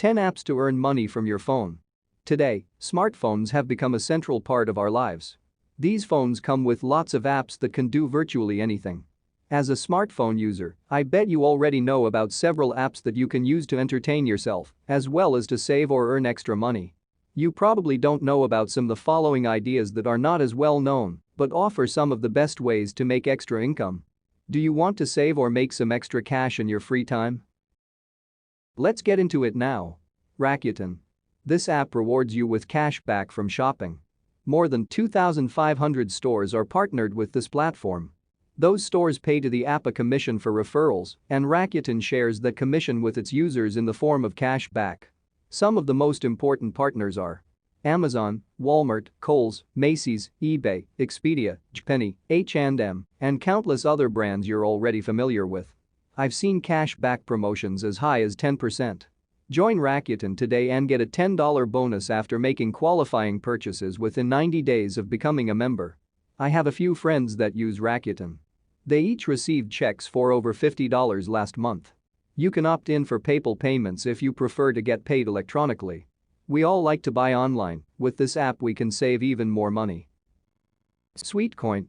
10 apps to earn money from your phone. Today, smartphones have become a central part of our lives. These phones come with lots of apps that can do virtually anything. As a smartphone user, I bet you already know about several apps that you can use to entertain yourself, as well as to save or earn extra money. You probably don't know about some of the following ideas that are not as well known, but offer some of the best ways to make extra income. Do you want to save or make some extra cash in your free time? Let's get into it now. Rakuten. This app rewards you with cash back from shopping. More than 2,500 stores are partnered with this platform. Those stores pay to the app a commission for referrals, and Rakuten shares that commission with its users in the form of cash back. Some of the most important partners are Amazon, Walmart, Kohl's, Macy's, eBay, Expedia, JCPenney, H&M, and countless other brands you're already familiar with. I've seen cash back promotions as high as 10%. Join Rakuten today and get a $10 bonus after making qualifying purchases within 90 days of becoming a member. I have a few friends that use Rakuten. They each received checks for over $50 last month. You can opt in for PayPal payments if you prefer to get paid electronically. We all like to buy online. With this app we can save even more money. Sweetcoin.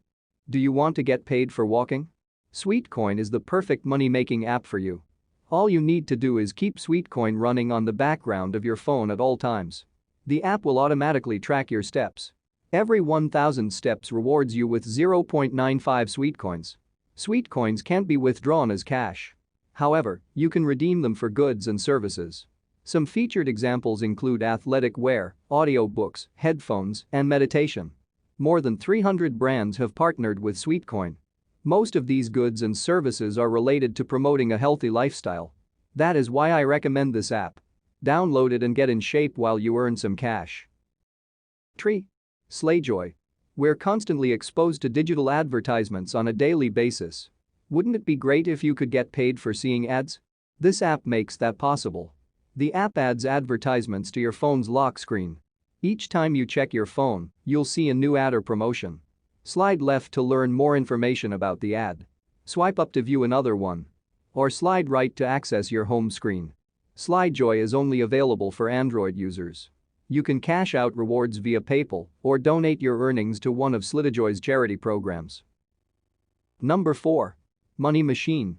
Do you want to get paid for walking? Sweetcoin is the perfect money-making app for you. All you need to do is keep Sweetcoin running on the background of your phone at all times. The app will automatically track your steps. Every 1,000 steps rewards you with 0.95 Sweetcoins. Sweetcoins can't be withdrawn as cash. However, you can redeem them for goods and services. Some featured examples include athletic wear, audiobooks, headphones, and meditation. More than 300 brands have partnered with Sweetcoin. Most of these goods and services are related to promoting a healthy lifestyle. That is why I recommend this app. Download it and get in shape while you earn some cash. Tree. Slayjoy. We're constantly exposed to digital advertisements on a daily basis. Wouldn't it be great if you could get paid for seeing ads? This app makes that possible. The app adds advertisements to your phone's lock screen. Each time you check your phone, you'll see a new ad or promotion. Slide left to learn more information about the ad. Swipe up to view another one. Or slide right to access your home screen. Slayjoy is only available for Android users. You can cash out rewards via PayPal or donate your earnings to one of Slayjoy's charity programs. Number 4. Money Machine.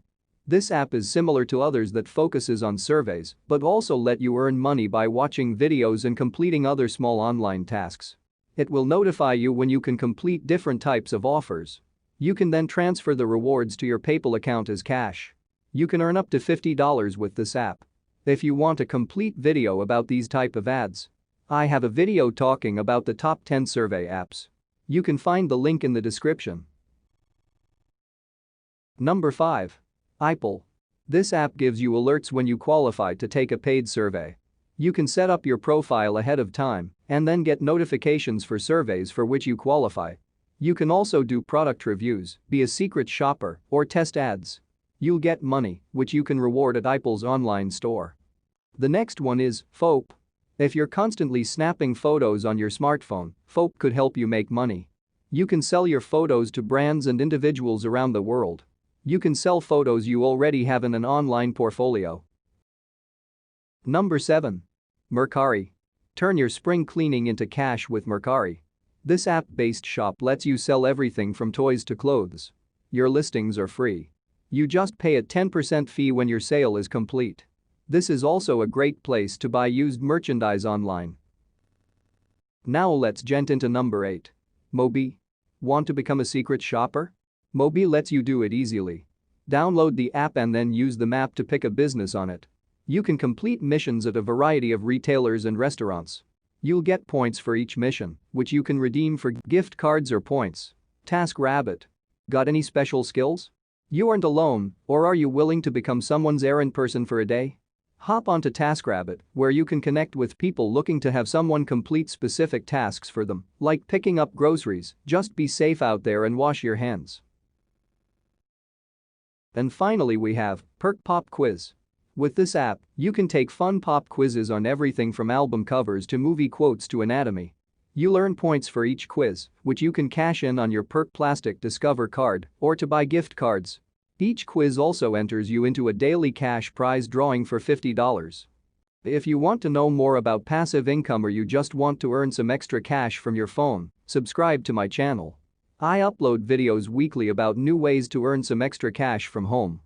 This app is similar to others that focuses on surveys but also let you earn money by watching videos and completing other small online tasks. It will notify you when you can complete different types of offers. You can then transfer the rewards to your PayPal account as cash. You can earn up to $50 with this app. If you want a complete video about these type of ads, I have a video talking about the top 10 survey apps. You can find the link in the description. Number 5. Ipple. This app gives you alerts when you qualify to take a paid survey. You can set up your profile ahead of time and then get notifications for surveys for which you qualify. You can also do product reviews, be a secret shopper, or test ads. You'll get money, which you can reward at Ipple's online store. The next one is FOAP. If you're constantly snapping photos on your smartphone, FOAP could help you make money. You can sell your photos to brands and individuals around the world. You can sell photos you already have in an online portfolio. Number 7. Mercari. Turn your spring cleaning into cash with Mercari. This app-based shop lets you sell everything from toys to clothes. Your listings are free. You just pay a 10% fee when your sale is complete. This is also a great place to buy used merchandise online. Now let's jump into number 8. Mobi. Want to become a secret shopper? Mobi lets you do it easily. Download the app and then use the map to pick a business on it. You can complete missions at a variety of retailers and restaurants. You'll get points for each mission, which you can redeem for gift cards or points. TaskRabbit. Got any special skills? You aren't alone, or are you willing to become someone's errand person for a day? Hop onto TaskRabbit, where you can connect with people looking to have someone complete specific tasks for them, like picking up groceries. Just be safe out there and wash your hands. And finally we have Perk Pop Quiz. With this app, you can take fun pop quizzes on everything from album covers to movie quotes to anatomy. You'll earn points for each quiz, which you can cash in on your Perk Plastic Discover card or to buy gift cards. Each quiz also enters you into a daily cash prize drawing for $50. If you want to know more about passive income or you just want to earn some extra cash from your phone, subscribe to my channel. I upload videos weekly about new ways to earn some extra cash from home.